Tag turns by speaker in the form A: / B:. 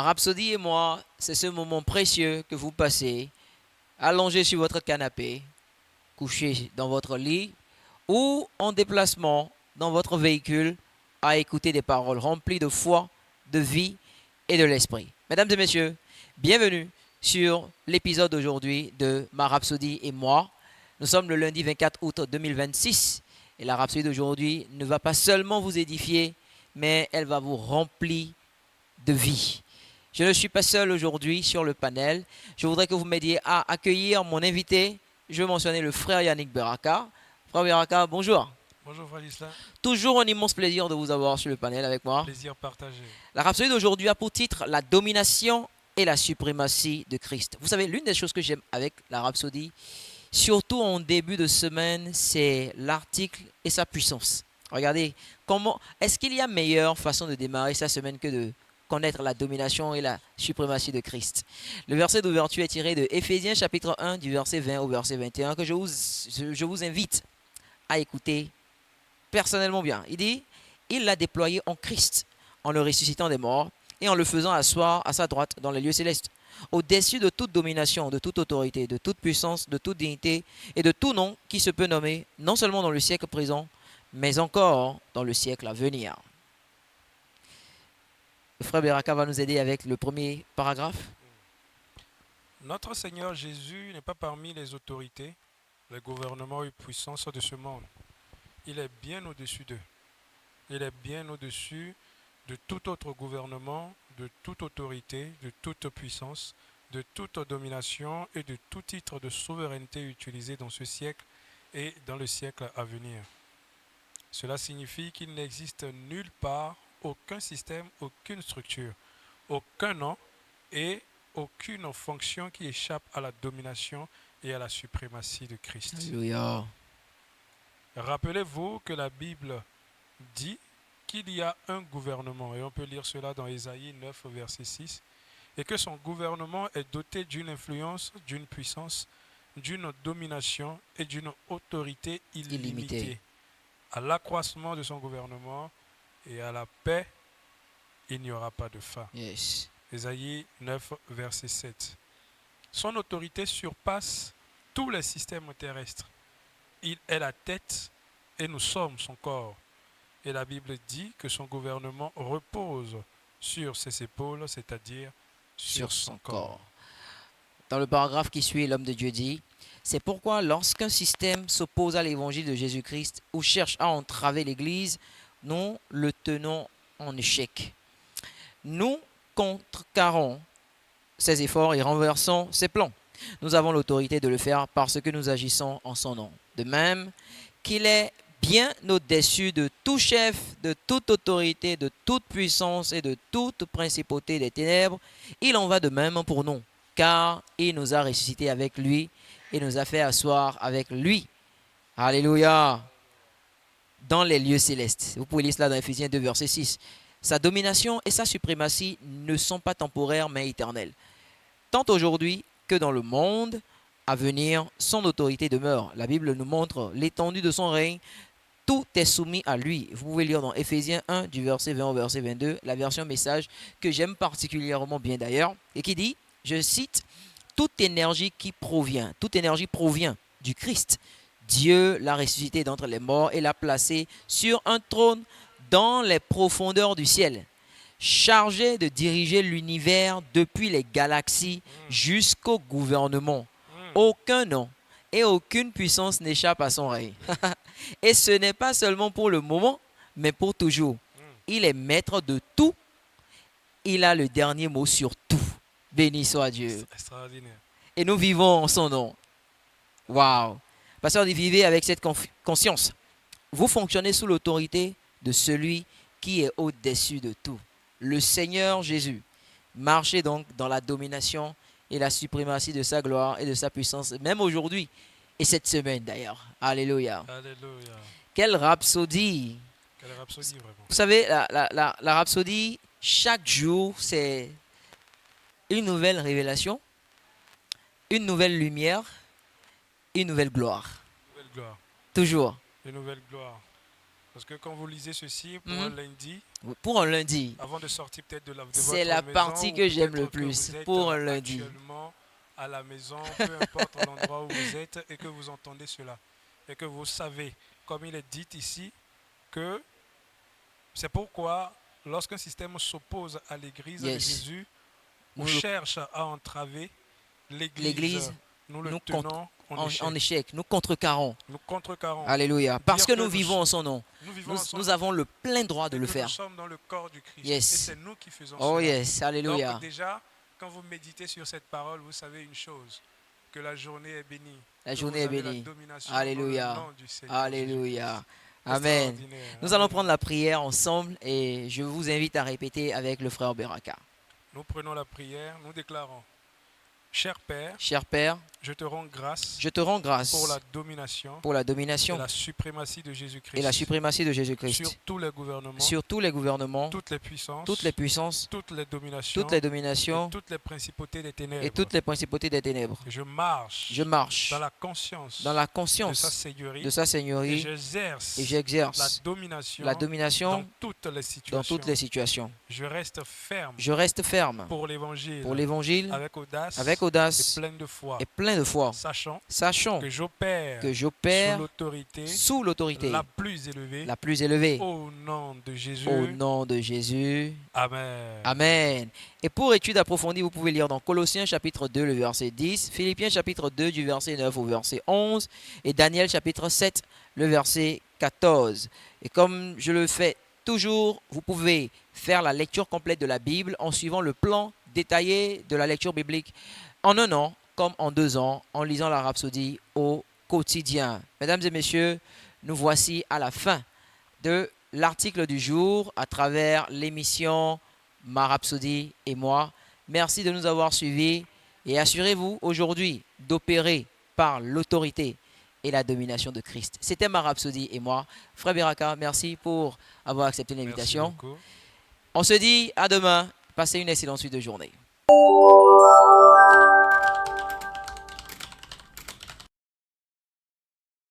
A: Ma rhapsodie et moi, c'est ce moment précieux que vous passez, allongé sur votre canapé, couché dans votre lit ou en déplacement dans votre véhicule à écouter des paroles remplies de foi, de vie et de l'esprit. Mesdames et messieurs, bienvenue sur l'épisode d'aujourd'hui de Ma Rhapsodie et moi. Nous sommes le lundi 24 août 2026 et la Rhapsodie d'aujourd'hui ne va pas seulement vous édifier, mais elle va vous remplir de vie. Je ne suis pas seul aujourd'hui sur le panel. Je voudrais que vous m'aidiez à accueillir mon invité. Je vais mentionner le frère Yannick Beraka. Frère Beraka, bonjour.
B: Bonjour Fradisla,
A: Toujours un immense plaisir de vous avoir sur le panel avec moi.
B: plaisir partagé.
A: La Rhapsodie d'aujourd'hui a pour titre La domination et la suprématie de Christ. Vous savez, l'une des choses que j'aime avec la Rhapsodie, surtout en début de semaine, c'est l'article et sa puissance. Regardez, est-ce qu'il y a meilleure façon de démarrer sa semaine que de connaître la domination et la suprématie de Christ? Le verset d'ouverture est tiré de Éphésiens chapitre 1 du verset 20 au verset 21 que je vous invite à écouter personnellement bien. Il dit, il l'a déployé en Christ, en le ressuscitant des morts et en le faisant asseoir à sa droite dans les lieux célestes, au-dessus de toute domination, de toute autorité, de toute puissance, de toute dignité et de tout nom qui se peut nommer, non seulement dans le siècle présent, mais encore dans le siècle à venir. Le frère Beraka va nous aider avec le premier paragraphe.
B: Notre Seigneur Jésus n'est pas parmi les autorités, les gouvernements et puissances de ce monde. Il est bien au-dessus d'eux. Il est bien au-dessus de tout autre gouvernement, de toute autorité, de toute puissance, de toute domination et de tout titre de souveraineté utilisé dans ce siècle et dans le siècle à venir. Cela signifie qu'il n'existe nulle part aucun système, aucune structure, aucun nom et aucune fonction qui échappe à la domination et à la suprématie de Christ.
A: Alléluia.
B: Rappelez-vous que la Bible dit qu'il y a un gouvernement, et on peut lire cela dans Ésaïe 9, verset 6, et que son gouvernement est doté d'une influence, d'une puissance, d'une domination et d'une autorité illimitée. À l'accroissement de son gouvernement et à la paix, il n'y aura pas de fin.
A: Yes.
B: Ésaïe 9, verset 7. Son autorité surpasse tous les systèmes terrestres. Il est la tête et nous sommes son corps. Et la Bible dit que son gouvernement repose sur ses épaules, c'est-à-dire sur son corps.
A: Dans le paragraphe qui suit, l'homme de Dieu dit, c'est pourquoi lorsqu'un système s'oppose à l'évangile de Jésus-Christ ou cherche à entraver l'Église, nous le tenons en échec. Nous contrecarrons ses efforts et renversons ses plans. Nous avons l'autorité de le faire parce que nous agissons en son nom. De même qu'il est bien au-dessus de tout chef, de toute autorité, de toute puissance et de toute principauté des ténèbres, il en va de même pour nous, car il nous a ressuscités avec lui et nous a fait asseoir avec lui. Alléluia. Dans les lieux célestes. Vous pouvez lire cela dans Éphésiens 2, verset 6. Sa domination et sa suprématie ne sont pas temporaires mais éternelles. Tant aujourd'hui que dans le monde à venir, son autorité demeure. La Bible nous montre l'étendue de son règne. Tout est soumis à lui. Vous pouvez lire dans Éphésiens 1 du verset 20 au verset 22, la version message que j'aime particulièrement bien d'ailleurs, et qui dit, je cite, toute énergie provient du Christ. Dieu l'a ressuscité d'entre les morts et l'a placé sur un trône dans les profondeurs du ciel, chargé de diriger l'univers depuis les galaxies jusqu'au gouvernement. Aucun nom et aucune puissance n'échappe à son règne. Et ce n'est pas seulement pour le moment, mais pour toujours. Il est maître de tout. Il a le dernier mot sur tout. Béni soit Dieu.
B: Extraordinaire.
A: Et nous vivons en son nom. Waouh. Pasteur, vivez avec cette conscience. Vous fonctionnez sous l'autorité de celui qui est au-dessus de tout. Le Seigneur Jésus. Marchez donc dans la domination et la suprématie de sa gloire et de sa puissance, même aujourd'hui et cette semaine d'ailleurs. Alléluia.
B: Alléluia.
A: Quelle rhapsodie.
B: Quelle rhapsodie vraiment.
A: Vous savez, la rhapsodie, chaque jour, c'est une nouvelle révélation, une nouvelle lumière, une nouvelle gloire.
B: Nouvelle gloire.
A: Toujours.
B: Une nouvelle gloire. Parce que quand vous lisez ceci pour un lundi,
A: Pour un lundi,
B: avant de sortir peut-être de
A: c'est
B: votre
A: la
B: maison,
A: partie
B: ou
A: que j'aime le
B: peut-être que
A: plus.
B: vous êtes
A: Pour un lundi.
B: actuellement à la maison, peu importe l'endroit où vous êtes et que vous entendez cela. Et que vous savez, comme il est dit ici, que c'est pourquoi lorsqu'un système s'oppose à l'Église de
A: Yes.
B: Jésus, ou
A: Nous,
B: cherche à entraver l'Église,
A: l'Église,
B: nous le
A: nous
B: tenons en
A: en
B: échec.
A: échec. Nous contrecarrons.
B: Nous contrecarrons.
A: Alléluia. Parce
B: Dire
A: que
B: que
A: nous vivons en son nom.
B: nous vivons
A: Nous
B: ensemble
A: avons le plein droit de
B: et
A: le
B: que nous
A: faire.
B: sommes dans le corps du Christ. Et
A: Yes.
B: c'est nous qui faisons
A: Oh
B: cela.
A: yes. Alléluia.
B: Donc déjà, quand vous méditez sur cette parole, vous savez une chose, que la journée est bénie.
A: La
B: que
A: journée
B: vous
A: est
B: avez
A: bénie.
B: la domination
A: Alléluia.
B: dans le nom du Seigneur
A: Alléluia.
B: Jésus-Christ.
A: Amen.
B: Extraordinaire.
A: Nous
B: Amen.
A: allons prendre la prière ensemble et je vous invite à répéter avec le frère Beraka.
B: Nous prenons la prière, nous déclarons, cher Père,
A: Cher Père,
B: je te rends grâce
A: je te rends grâce
B: pour la domination
A: pour la
B: et
A: domination
B: la suprématie de Jésus-Christ
A: et la suprématie de
B: sur
A: Jésus-Christ
B: tous les gouvernements,
A: sur tous les gouvernements,
B: toutes les puissances,
A: toutes les puissances,
B: toutes les dominations,
A: toutes les
B: et
A: dominations
B: toutes les principautés des
A: et
B: ténèbres.
A: toutes les principautés des ténèbres.
B: Je marche
A: Je marche
B: dans la conscience
A: dans la
B: de sa
A: conscience
B: seigneurie
A: de sa
B: et
A: seigneurie
B: j'exerce
A: et
B: la
A: j'exerce
B: domination,
A: la domination
B: dans toutes les
A: dans
B: situations.
A: toutes les situations.
B: Je reste ferme
A: Je reste ferme
B: pour l'évangile
A: pour l'évangile
B: avec audace,
A: avec
B: et
A: audace
B: plein de foi,
A: et plein de foi,
B: sachant
A: sachant
B: que j'opère
A: que
B: sous
A: j'opère
B: l'autorité
A: sous l'autorité
B: la plus élevée
A: la plus élevée.
B: au nom de Jésus.
A: Au nom de Jésus.
B: Amen.
A: Amen. Et pour étude approfondie, vous pouvez lire dans Colossiens chapitre 2, le verset 10, Philippiens chapitre 2, du verset 9 au verset 11, et Daniel chapitre 7, le verset 14. Et comme je le fais toujours, vous pouvez faire la lecture complète de la Bible en suivant le plan détaillé de la lecture biblique en un an comme en 2 ans, en lisant la Rhapsodie au quotidien. Mesdames et messieurs, nous voici à la fin de l'article du jour à travers l'émission Ma Rhapsodie et moi. Merci de nous avoir suivis et assurez-vous aujourd'hui d'opérer par l'autorité et la domination de Christ. C'était Ma Rhapsodie et moi. Frère Beraka, merci pour avoir accepté l'invitation.
B: Merci beaucoup.
A: On se dit à demain. Passez une excellente suite de journée.